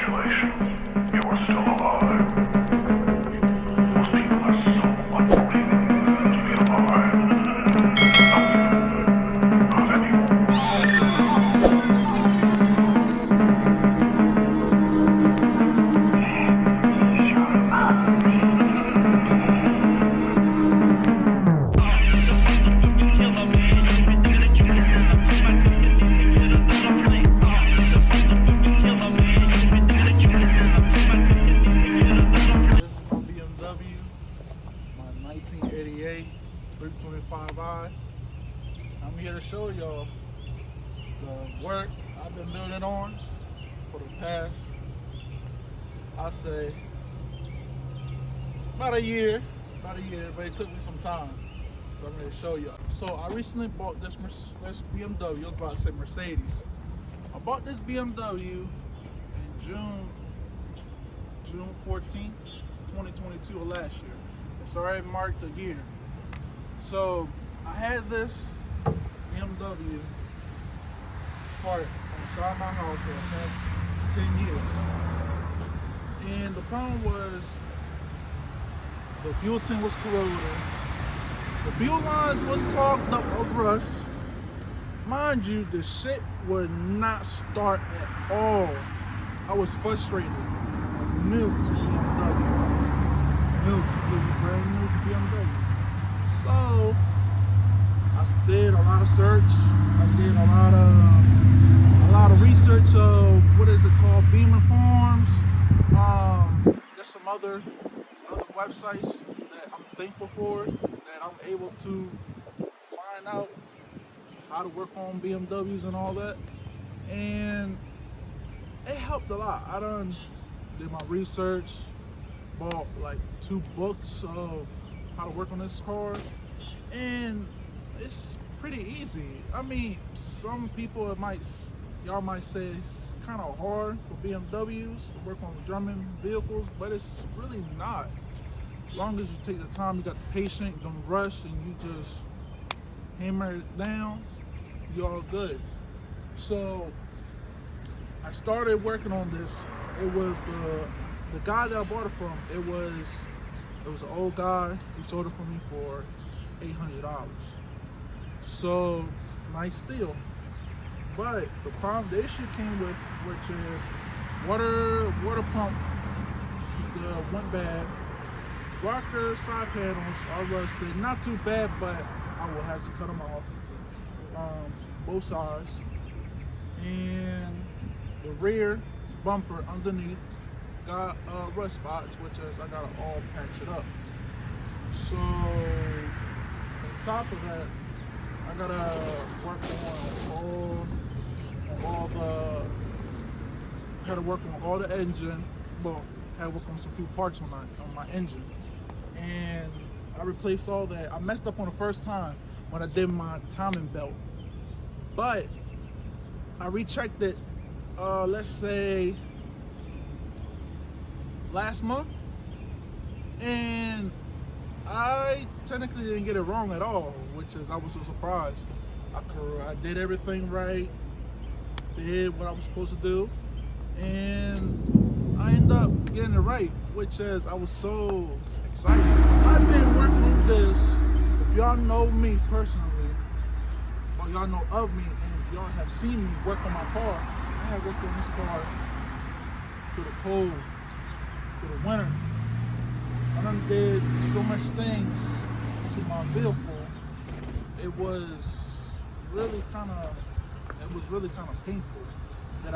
Congratulations, you are still alive. Most people are so unbelievable to be alive. Not anymore. This is my BMW, my 1988 325i. I'm here to show y'all the work I've been building on for the past, I say, about a year, but it took me some time. So I'm going to show y'all. So I recently bought this BMW. I was about to say Mercedes. I bought this BMW in June 14th, 2022 of last year. It's already marked a year. So I had this BMW parked inside my house for the past 10 years. And the problem was the fuel tank was corroded. The fuel lines was clogged up with rust. Mind you, the shit would not start at all. I was frustrated. I'm new to BMW. Completely brand new to BMW. So I did a lot of search. I did a lot of research of what is it called, Beamer Farms. There's some other websites that I'm thankful for, that I'm able to find out how to work on BMWs and all that, and it helped a lot. I done did my research, bought like 2 books of how to work on this car, and it's pretty easy. I mean, some people y'all might say it's kind of hard for BMWs to work on German vehicles, but it's really not. As long as you take the time, you got the patience, you don't rush, and you just hammer it down, you're all good. So I started working on this. It was the guy that I bought it from. It was an old guy. He sold it for me for $800. So nice steal. But the issue came with, which is water pump went bad. Rocker side panels are rusted. Not too bad, but I will have to cut them off. Both sides. And the rear bumper underneath got rust spots, which is I gotta all patch it up. So on top of that, I gotta work on all the engine. Well, had to work on some few parts on my engine, and I replaced all that. I messed up on the first time when I did my timing belt, but I rechecked it, let's say last month, and I technically didn't get it wrong at all, which is I was so surprised. I did everything right, did what I was supposed to do, and I ended up getting it right, which is I was so excited. I've been working on this. If y'all know me personally, or y'all know of me, and if y'all have seen me work on my car, I have worked on this car through the cold, through the winter. I done did so much things to my vehicle. It was really kind of painful that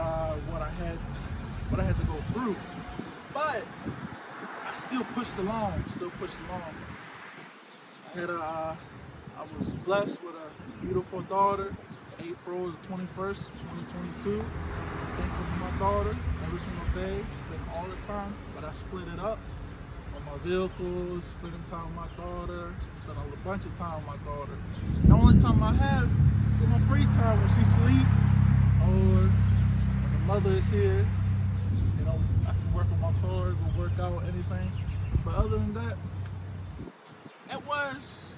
what I had to go through. But I still pushed along. I was blessed with a beautiful daughter, April the 21st, 2022. I'm thankful for my daughter every single day, spend all the time, but I split it up on my vehicles, spending time with my daughter, spend a bunch of time with my daughter. The only time I have is my free time when she sleep, or when the mother is here. You know, I can work on my car, go work out, anything. But other than that,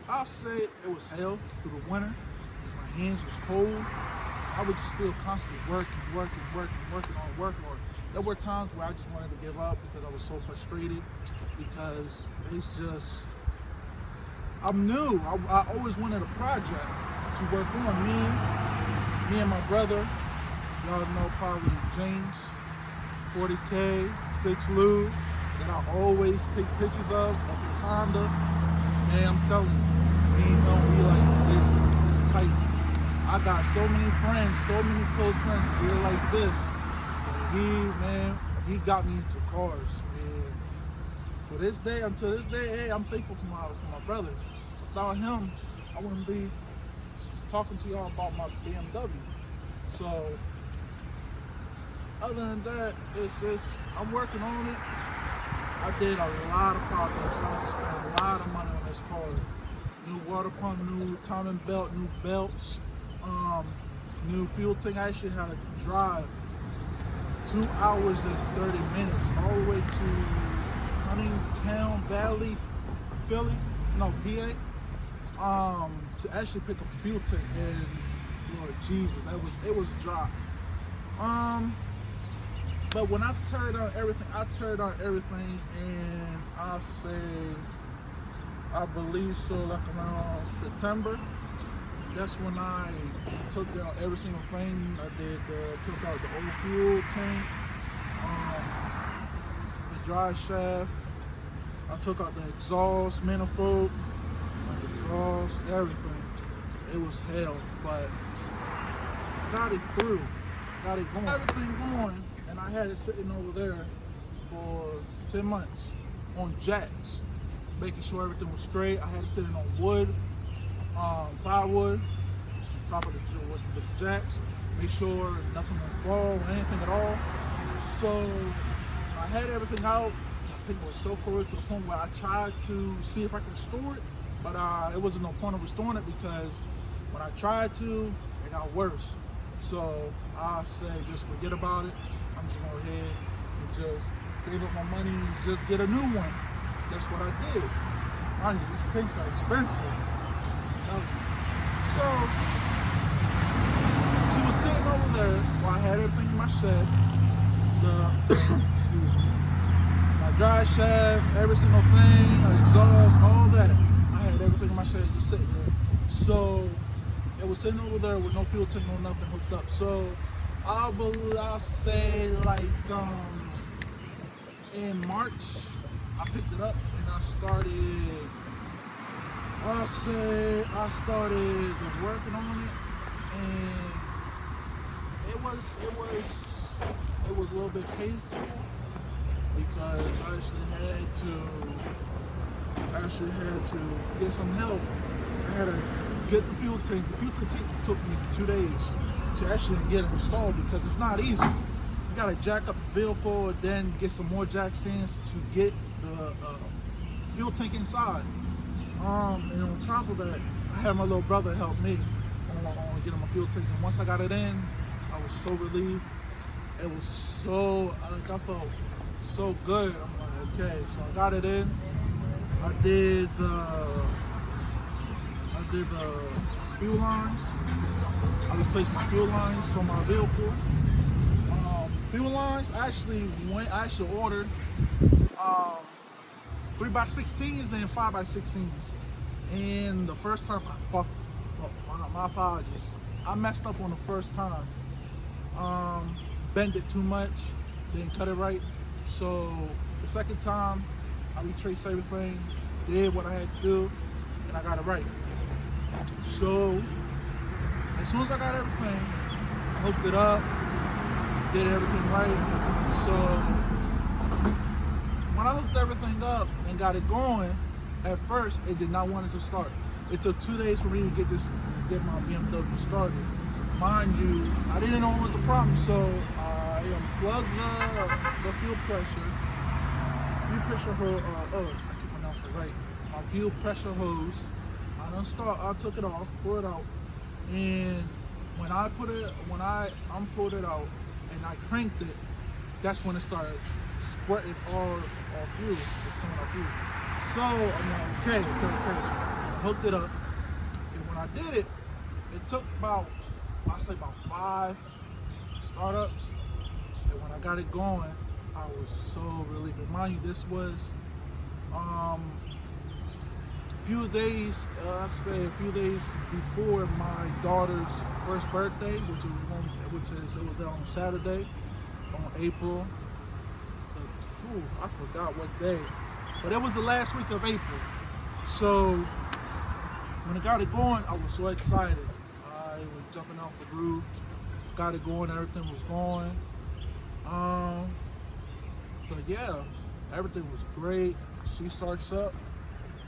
I'll say it was hell through the winter, because my hands was cold. I would just still constantly work on. there were times where I just wanted to give up because I was so frustrated because it's just, I'm new. I always wanted a project to work on. Me and my brother, y'all know probably James, 40K, 6 Lou, that I always take pictures of his Honda. And I'm telling you, me and him, we like this tight. I got so many friends, so many close friends, we're like this. He got me into cars. And for this day, until this day, hey, I'm thankful for my brother. Without him, I wouldn't be talking to y'all about my BMW. So, other than that, I'm working on it. I did a lot of projects. I spent a lot of money on this car. New water pump, new timing belt, new belts, new fuel tank. I actually had to drive 2 hours and 30 minutes all the way to Huntington Valley, Philly, no, PA, to actually pick up a fuel tank. And Lord Jesus, it was dry. But when I turned on everything, and I believe so, like around September. That's when I took out every single thing. I did took out the old fuel tank, the drive shaft. I took out the exhaust manifold, like exhaust, everything. It was hell, but got it through, got it going. Everything going, and I had it sitting over there for 10 months on jacks, making sure everything was straight. I had it sitting on wood, plywood, on top of the jacks, make sure nothing would fall or anything at all. So I had everything out. I think it was so correct to the point where I tried to see if I could restore it, but it wasn't no point of restoring it because when I tried to, it got worse. So I said, just forget about it. I'm just going to go ahead and just save up my money and just get a new one. That's what I did. Mind you, these tanks are expensive. So she was sitting over there while I had everything in my shed. Excuse me, my dry shaft, every single thing, exhaust, all that. I had everything in my shed just sitting there. So it was sitting over there with no fuel tank, no nothing hooked up. So I'll say like in March, I picked it up and I started working on it, and it was a little bit painful because I actually had to get some help. I had to get the fuel tank. The fuel tank took me 2 days to actually get it installed because it's not easy. You gotta jack up the vehicle and then get some more jack stands to get the fuel tank inside. And on top of that, I had my little brother help me on getting my fuel tank. And once I got it in, I was so relieved. It was so, I felt so good. I'm like, okay, so I got it in. I did the fuel lines. I replaced my fuel lines on my vehicle. Fuel lines, I actually ordered 3x16s and 5x16s. And the first time I fucked up, my apologies. I messed up on the first time. Bent it too much, didn't cut it right. So the second time, I retraced everything, did what I had to do, and I got it right. So as soon as I got everything, I hooked it up, did everything right. So when I hooked everything up and got it going, at first it did not want it to start. It took 2 days for me to get my BMW started. Mind you, I didn't know what was the problem, so I unplugged the fuel pressure hose. I can pronounce it right. My fuel pressure hose. I took it off, pulled it out, and when I unpulled it out and I cranked it, that's when it started squirting all fuel. It's coming off fuel. So I'm like, okay. I hooked it up, and when I did it, it took about 5 startups, And when I got it going, I was so relieved. And mind you, this was a few days, I say a few days before my daughter's first birthday, it was on Saturday, on April. I forgot what day, but it was the last week of April. So when I got it going, I was so excited. I was jumping off the roof, got it going, everything was going. So yeah, everything was great. She starts up.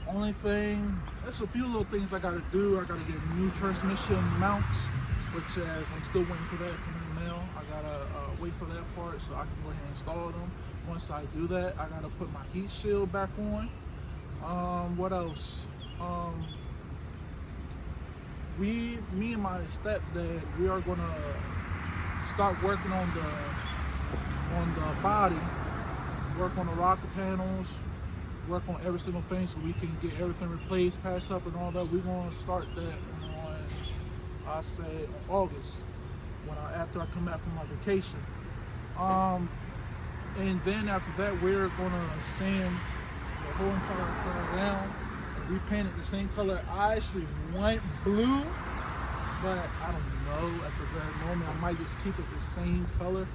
Only thing, there's a few little things I gotta do. I gotta get new transmission mounts, which as I'm still waiting for that to come in the mail. I gotta wait for that part so I can go ahead and install them. Once I do that, I gotta put my heat shield back on. What else? Me and my stepdad, we are gonna start working on the body, work on the rocker panels, work on every single thing so we can get everything replaced, patched up and all that. We're gonna start that on, I say, August, after I come back from my vacation. And then after that, we're gonna sand the whole entire car down and repaint it the same color. I actually went blue, but I don't know at the very moment. I might just keep it the same color.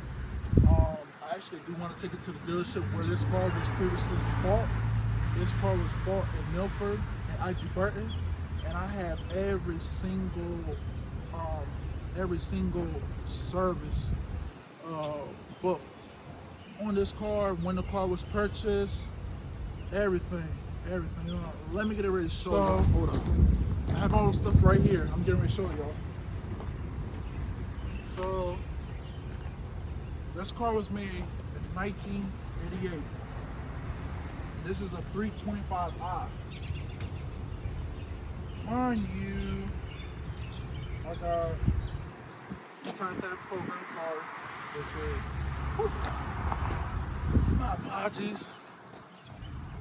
I actually do want to take it to the dealership where this car was previously bought. This car was bought in Milford and IG Burton, and I have every single service book on this car, when the car was purchased, everything. Let me get it ready to show y'all. Hold up. I have all the stuff right here. I'm getting ready to show y'all. So this car was made in 1988. This is a 325i. Mind you, I got a type program car, which is, my apologies.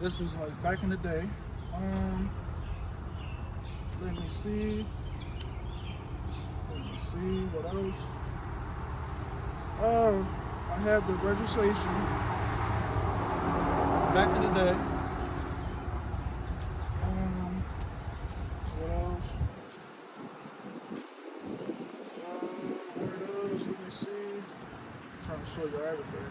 This was like back in the day. Let me see what else. I have the registration back in the day. What else? Let me see. I'm trying to show you everything.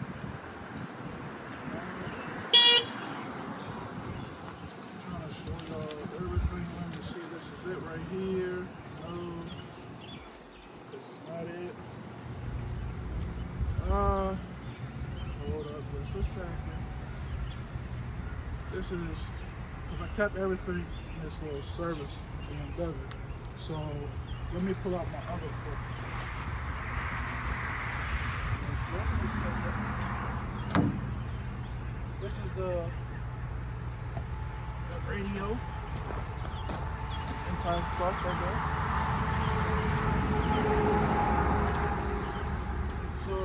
Everything. Let me see. This is it right here. No, this is not it. Hold up just a second. This is because I kept everything in this little service BMW. So let me pull out my other book. This is the radio. Inside stuff right there. So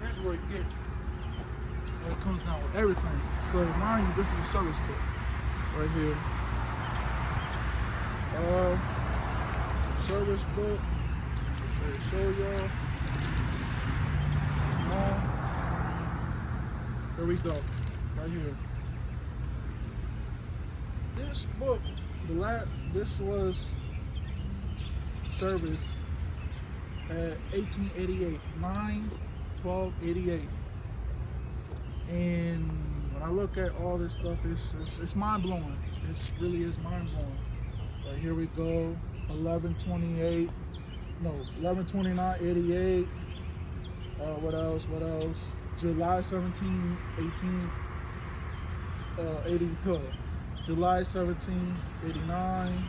here's where it comes down with everything. So mind you, this is a service book right here. Service book. Show y'all. There we go. Right here. This book, this was service at 1888, 9/12/88. And when I look at all this stuff, it's mind blowing. It really is mind blowing. But here we go, 11/29/88. What else? July 17, 80. July 17, 89,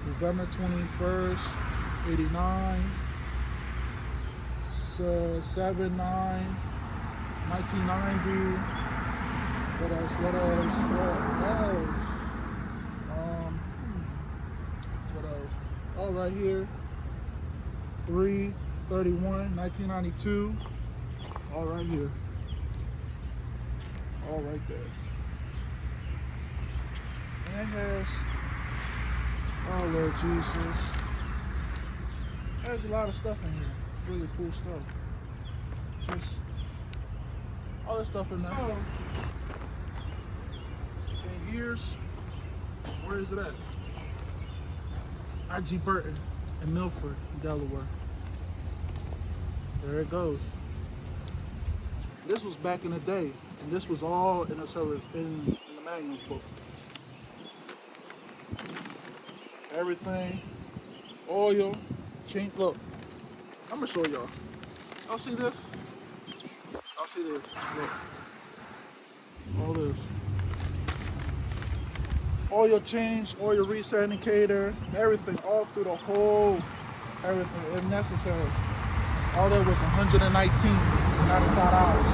November 21st, 89, so 7/9, 1990, what else? What else? Oh, right here, 3/31, 1992, all right here, all right there. And it has, oh Lord Jesus, there's a lot of stuff in here, really cool stuff. Just all that stuff in there. And here's, where is it at? IG Burton in Milford, Delaware. There it goes. This was back in the day, and this was all in the service in the manuals book. Everything, oil, chain. Look, I'm gonna show y'all. Y'all see this? Y'all see this? Look, all this. Oil change, oil reset indicator, everything, all through the whole, everything, if necessary. All that was $119.95.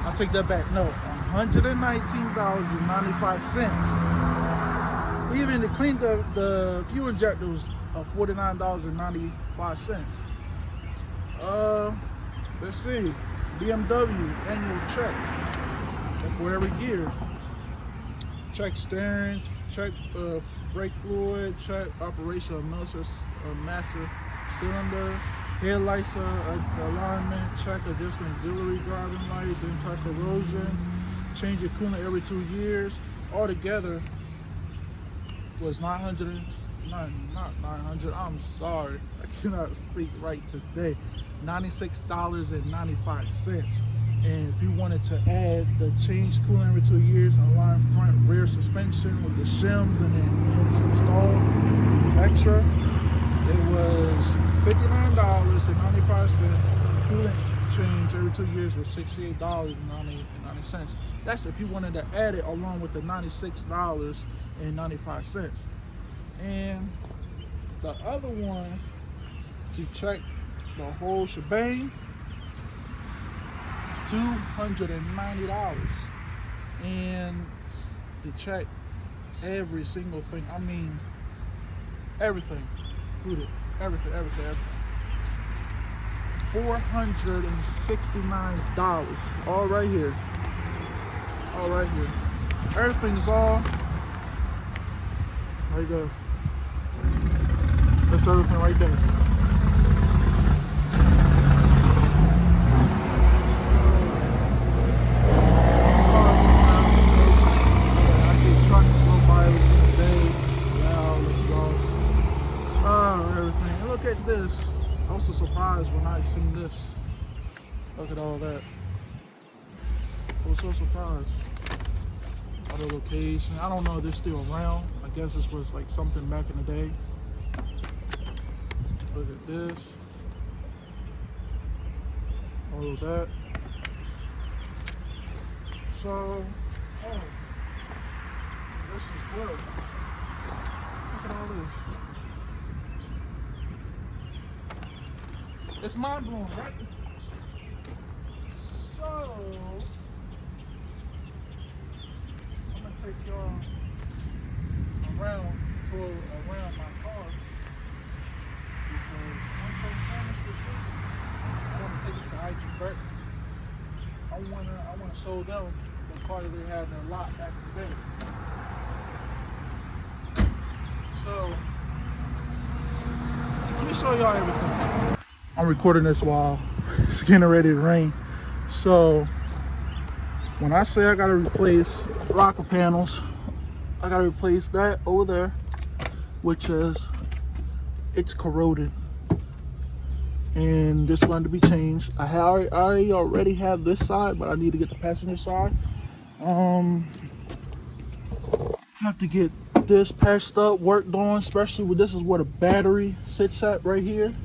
I'll take that back. No, $119.95. Even to clean the fuel injector was $49.95. Let's see. BMW annual check. That's for every gear. Check steering, check brake fluid, check operation of master cylinder, headlights alignment, check adjustment auxiliary driving lights, anti-corrosion, change your coolant every 2 years. Altogether was not 900, I'm sorry, I cannot speak right today, $96.95. And if you wanted to add the change coolant every 2 years, align front rear suspension with the shims and then install extra, it was $59.95. Coolant change every 2 years was $68.90. That's if you wanted to add it along with the $96.95. And the other one, to check the whole shebang, $290. And to check every single thing, I mean everything, included, everything. $469, all right here. Everything's all, there you go. That's everything right there. At this, I was so surprised when I seen this. Look at all that. I was so surprised. Other location. I don't know if they're still around. I guess this was like something back in the day. Look at this. All of that. So, this is good. Look at all this. It's mind blowing, right? So, I'm gonna take y'all around my car because once I'm finished with this, I want to take it to IG Burton. I want to show them the car that they had in their lot back in the day. So, let me show y'all everything. I'm recording this while it's getting ready to rain. So when I say I gotta replace rocker panels, I gotta replace that over there, which is, it's corroded. And this one to be changed. I already have this side, but I need to get the passenger side. Have to get this patched up, worked on, especially with this is where the battery sits at right here.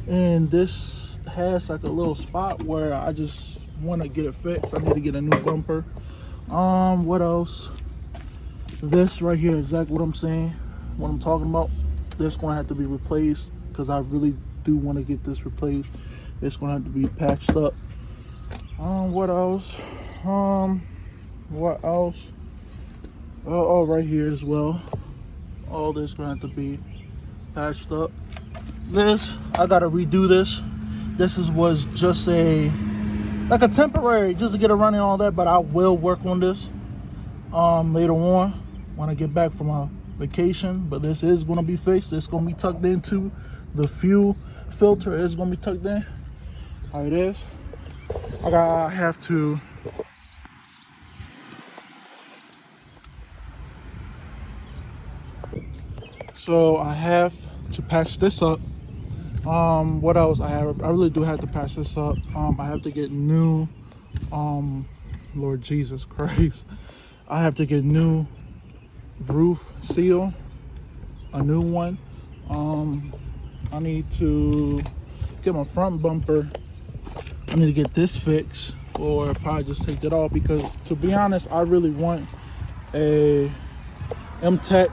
And this has like a little spot where I just want to get it fixed. I need to get a new bumper. What else? This right here, exactly what I'm saying, what I'm talking about. This gonna have to be replaced because I really do want to get this replaced. It's gonna have to be patched up. What else? What else? Oh, right here as well. All this gonna have to be patched up. This, I gotta redo this. This was just like a temporary, just to get it running and all that, but I will work on this later on when I get back from my vacation. But this is gonna be fixed. It's gonna be tucked into the fuel filter. Is gonna be tucked in. How it is. I have to. So I have to patch this up. What else? I really do have to patch this up. I have to get new. Lord Jesus Christ, I have to get new roof seal, a new one. I need to get my front bumper. I need to get this fixed, or probably just take it off, because to be honest, I really want a M-Tech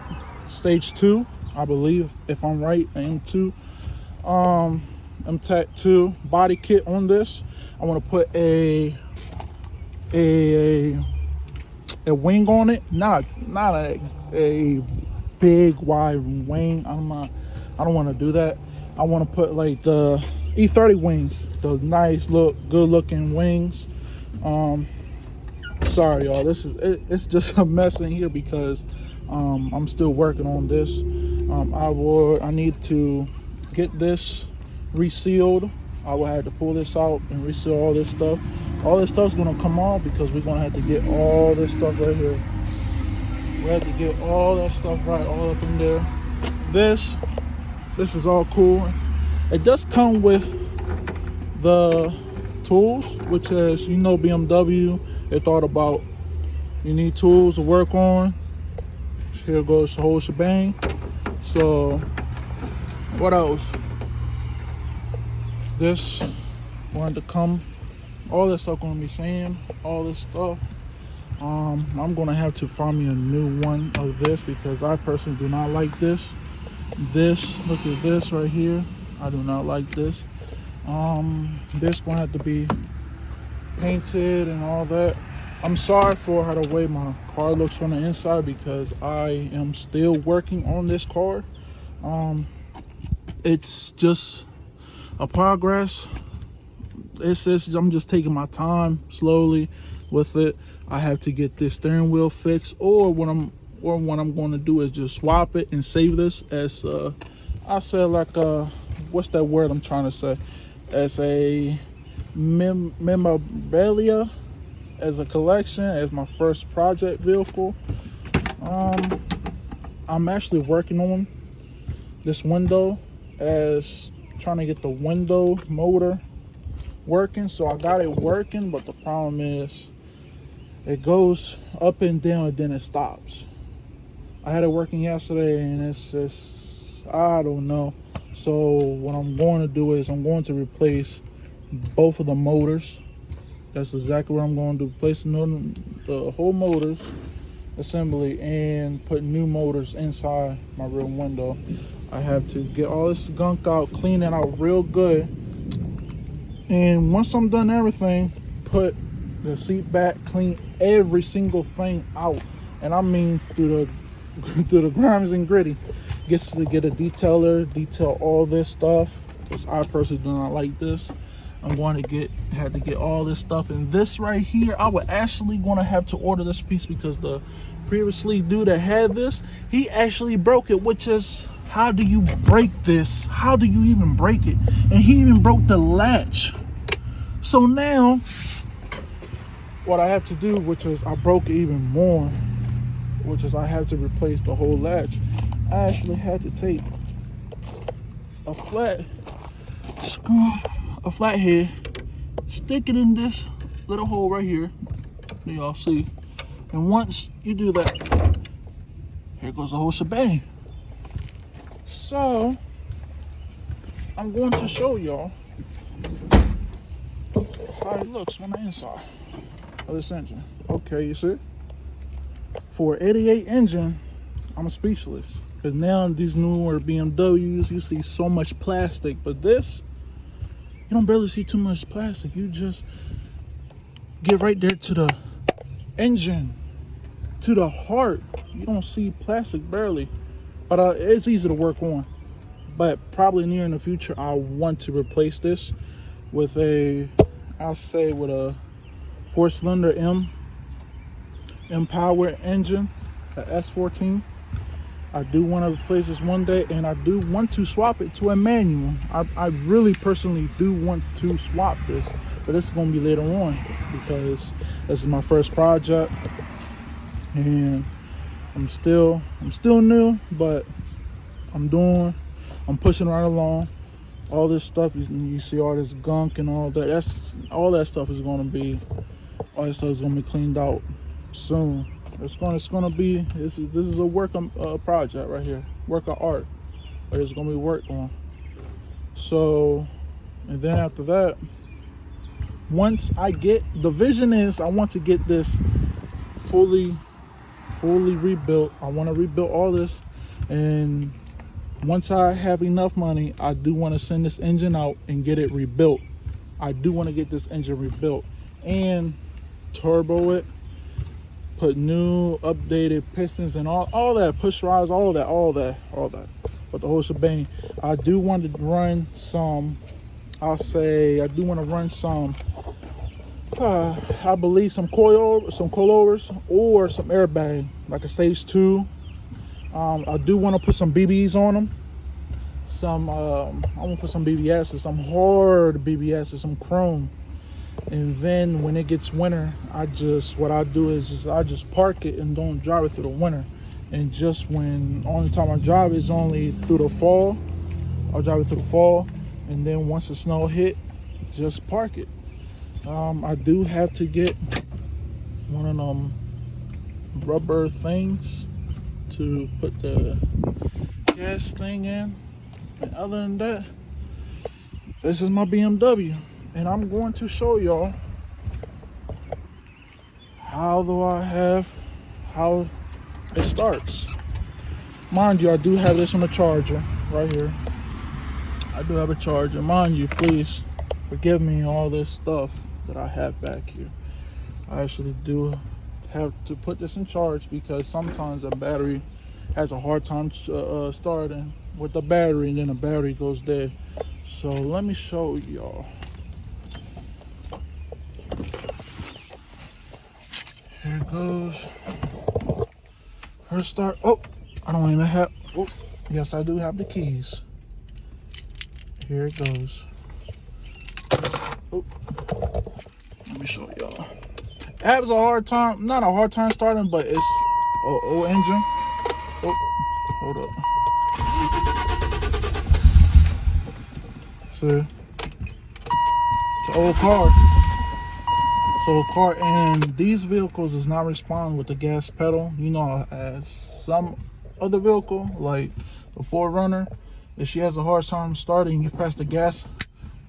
stage 2, I believe, if I'm right, M2. M-Tech 2 body kit on this. I want to put a wing on it, not a big wide wing. I don't want to do that. I want to put like the E30 wings, the nice good looking wings. Sorry y'all, it's just a mess in here because I'm still working on this. I need to get this resealed. I will have to pull this out and reseal all this stuff. All this stuff's gonna come off because we're gonna have to get all this stuff right here. We have to get all that stuff right, all up in there. This is all cool. It does come with the tools, which is, you know, BMW, they thought about, you need tools to work on. Here goes the whole shebang. So what else? This wanted to come, all this stuff gonna be sand, all this stuff. I'm gonna have to find me a new one of this because I personally do not like this. Look at this right here. I do not like this. This gonna have to be painted and all that. I'm sorry for how the way my car looks on the inside because I am still working on this car. It's just a progress. I'm just taking my time slowly with it. I have to get this steering wheel fixed, or what I'm going to do is just swap it and save this as I said, like what's that word I'm trying to say, as a memorabilia, as a collection, as my first project vehicle. I'm actually working on this window, as trying to get the window motor working. So I got it working, but the problem is it goes up and down and then it stops. I had it working yesterday and it's just, I don't know. So what I'm going to do is I'm going to replace both of the motors. That's exactly what I'm going to do. Replace the whole motors assembly and put new motors inside my rear window. I have to get all this gunk out, clean it out real good. And once I'm done everything, put the seat back, clean every single thing out. And I mean through the grimes and gritty. Gets to get a detailer, detail all this stuff, because I personally do not like this. I'm going to have to get all this stuff. And this right here, I would actually going to have to order this piece because the previously dude that had this, he actually broke it, which is, how do you break this? How do you even break it? And he even broke the latch. So now what I have to do, which is I broke it even more, which is I have to replace the whole latch. I actually had to take a flat screw, a flathead, stick it in this little hole right here, y'all see. And once you do that, here goes the whole shebang. So I'm going to show y'all how it looks on the inside of this engine. Okay, you see, for an 88 engine, I'm speechless, because now these newer BMWs, you see so much plastic, but this, you don't barely see too much plastic. You just get right there to the engine, to the heart. You don't see plastic barely, but it's easy to work on. But probably near in the future, I want to replace this with a, I'll say with a 4-cylinder M power engine, a S14. I do want to replace this one day, and I do want to swap it to a manual. I really personally do want to swap this, but this is going to be later on because this is my first project, and I'm still new, but I'm pushing right along. All this stuff, you see all this gunk and all that. All that stuff is going to be cleaned out soon. This is a work project right here, work of art, but it's gonna be worked on. So, and then after that, once I get, the vision is I want to get this fully rebuilt. I want to rebuild all this, and once I have enough money, I do want to send this engine out and get it rebuilt. I do want to get this engine rebuilt and turbo it, put new updated pistons and all that, push rods, all that, but the whole shebang. I do want to run some, I believe some coilovers or some airbag, like a stage 2. I do want to put some BBs on them. I want to put some BBSs, some hard BBSs, some chrome. And then when it gets winter, what I do is I just park it and don't drive it through the winter. And just only time I drive is only through the fall. I'll drive it through the fall, and then once the snow hit, just park it. I do have to get one of them rubber things to put the gas thing in. And other than that, this is my BMW. And I'm going to show y'all how it starts. Mind you, I do have this on a charger right here. I do have a charger. Mind you, please forgive me all this stuff that I have back here. I actually do have to put this in charge because sometimes a battery has a hard time starting with the battery, and then the battery goes dead. So let me show y'all. Here it goes. First start. Oh, I don't even have. Oh, yes, I do have the keys. Here it goes. Oh, let me show y'all. It has a hard time, not a hard time starting, but it's old engine. Oh, hold up. See, it's an old car. And these vehicles does not respond with the gas pedal. You know, as some other vehicle like the 4Runner, if she has a hard time starting, you press the gas,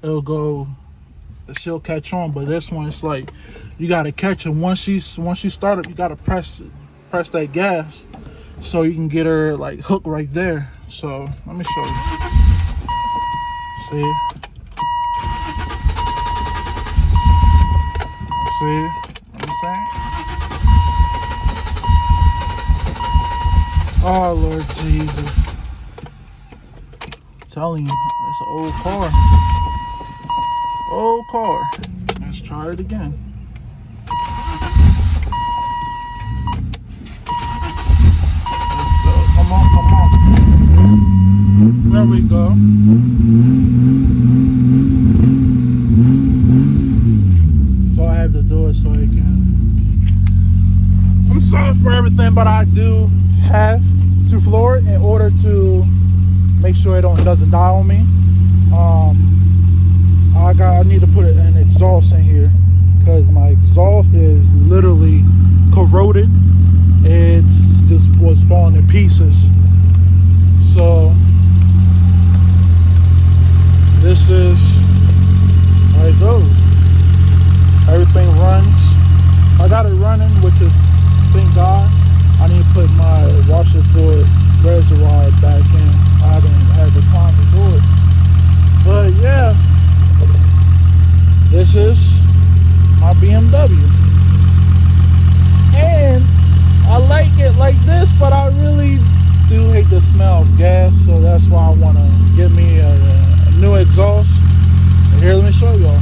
she'll catch on. But this one, it's like you gotta catch her once she started. You gotta press that gas so you can get her like hooked right there. So let me show you. See. See what I'm saying? Oh, Lord Jesus. I'm telling you, it's an old car. Old car. Let's try it again. Let's go. Come on. There we go. To do it so it can. I'm sorry for everything, but I do have to floor it in order to make sure it doesn't die on me. I need to put an exhaust in here because my exhaust is literally corroded. It's just was falling to pieces. So this is how it goes. Everything runs. I got it running, which is, thank God. I need to put my washer fluid reservoir back in. I haven't had the time to do it. But yeah, this is my BMW. And I like it like this, but I really do hate the smell of gas. So that's why I want to get me a new exhaust. And here, let me show y'all.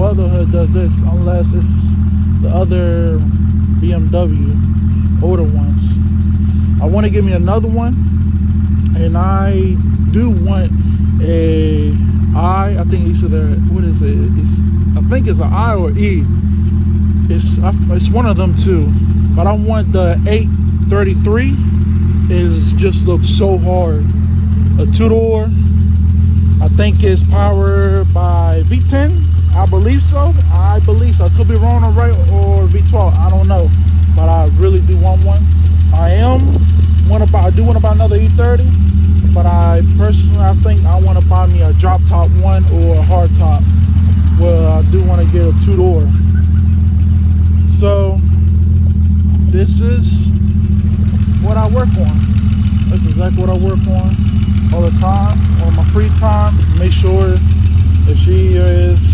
other hood does this, unless it's the other BMW, older ones. I want to give me another one, and I do want I think it's either, what is it? I think it's an I or E. It's one of them too. But I want the 833. Is just looks so hard. A two-door. I think it's powered by V10. I believe so. I could be wrong or right, or V12. I don't know. But I really do want one. I do want to buy another E30. But I think I want to buy me a drop top one or a hard top. Well, I do want to get a two-door. So this is what I work on. This is exactly what I work on all the time, on my free time. Make sure that she is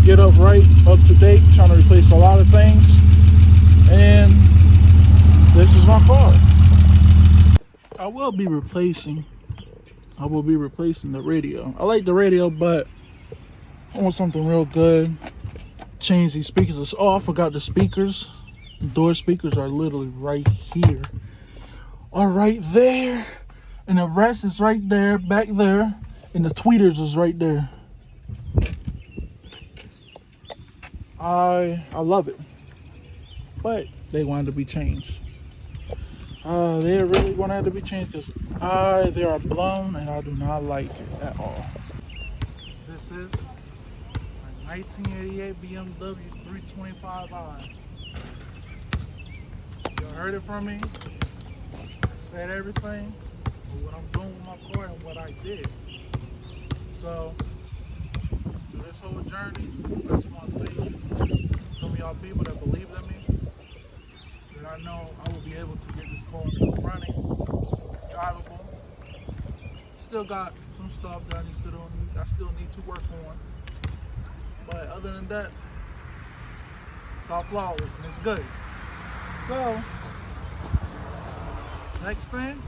get up to date, trying to replace a lot of things. And this is my car. I will be replacing the radio. I like the radio, but I want something real good. Change these speakers. Oh, I forgot the speakers. The door speakers are literally right here. Or right there. And the rest is right there, back there. And the tweeters is right there. I love it. But they wanted to be changed. They're really going to have to be changed because they are blown and I do not like it at all. This is my 1988 BMW 325i. You heard it from me. I said everything, what I'm doing with my car and what I did. So, through this whole journey, I just want to thank some of y'all people that believed in me. That I know I will be able to get this car running, drivable. Still got some stuff that I still need to work on. But other than that, it's all flawless and it's good. So, next thing,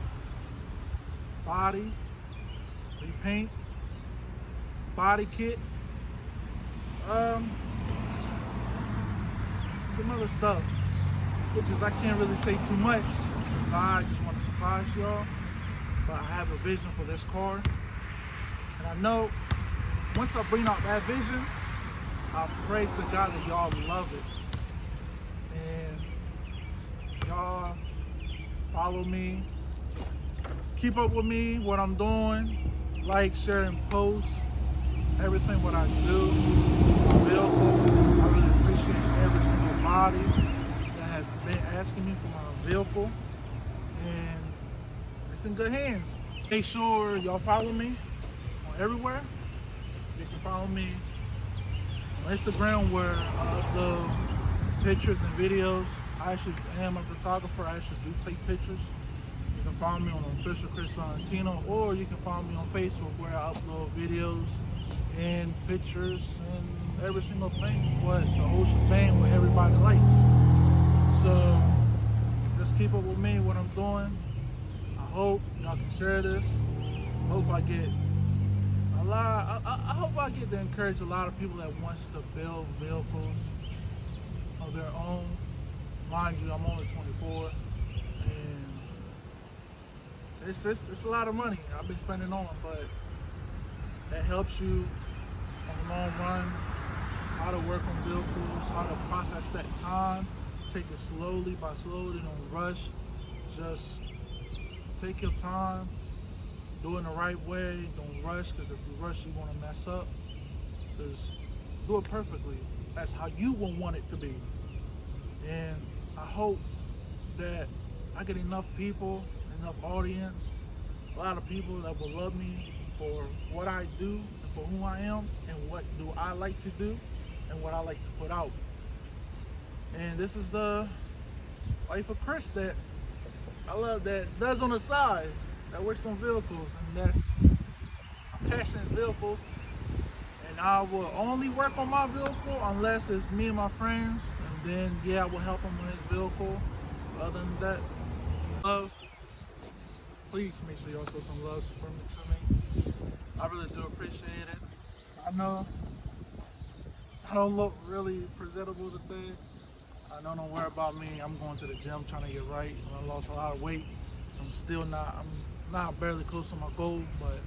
body, repaint, body kit, some other stuff, which is I can't really say too much, because I just want to surprise y'all, but I have a vision for this car, and I know once I bring out that vision, I pray to God that y'all love it, and y'all follow me, keep up with me, what I'm doing, like, share, and post everything what I do, my vehicle. I really appreciate every single body that has been asking me for my vehicle, and it's in good hands. Make sure y'all follow me on everywhere. You can follow me on Instagram where I upload pictures and videos. I actually am a photographer. I actually do take pictures. You can follow me on official Chris Valentino, or you can follow me on Facebook where I upload videos and pictures and every single thing what the whole shebang what everybody likes. So just keep up with me, what I'm doing. I hope y'all can share this. I hope I get a lot. I hope I get to encourage a lot of people that wants to build vehicles of their own. Mind you, I'm only 24, and it's a lot of money I've been spending on, but that helps you on the long run, how to work on vehicles, how to process that time, take it slowly by slowly, don't rush, just take your time, do it in the right way, don't rush, because if you rush, you're going to mess up, because do it perfectly, that's how you will want it to be. And I hope that I get enough people, enough audience, a lot of people that will love me for what I do and for who I am and what do I like to do and what I like to put out. And this is the life of Chris that I love, that does on the side, that works on vehicles, and that's my passion is vehicles. And I will only work on my vehicle unless it's me and my friends, and then yeah, I will help him with his vehicle. Other than that, love. Please make sure y'all show some love from me to me. I really do appreciate it. I know I don't look really presentable today. Don't worry about me. I'm going to the gym trying to get right. I lost a lot of weight. I'm not barely close to my goal, but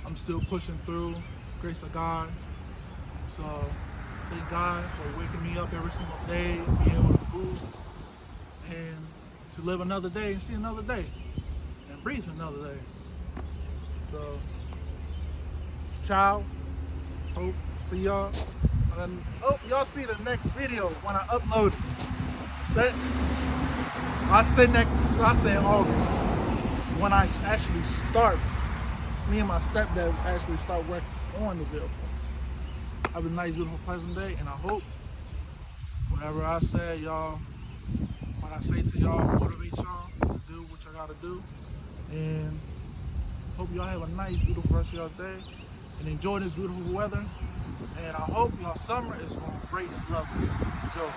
I'm still pushing through. Grace of God. So thank God for waking me up every single day, being able to move, and to live another day and see another day, and breathe another day. So, ciao. Hope see y'all. And hope y'all see the next video when I upload it. I say August, when I actually start. Me and my stepdad actually start working on the vehicle. Have a nice, beautiful, pleasant day, and I hope whatever I say, y'all, what I say to y'all, motivate y'all to do what y'all gotta do. And hope y'all have a nice, beautiful rest of your day and enjoy this beautiful weather. And I hope y'all summer is going great and lovely. Enjoy.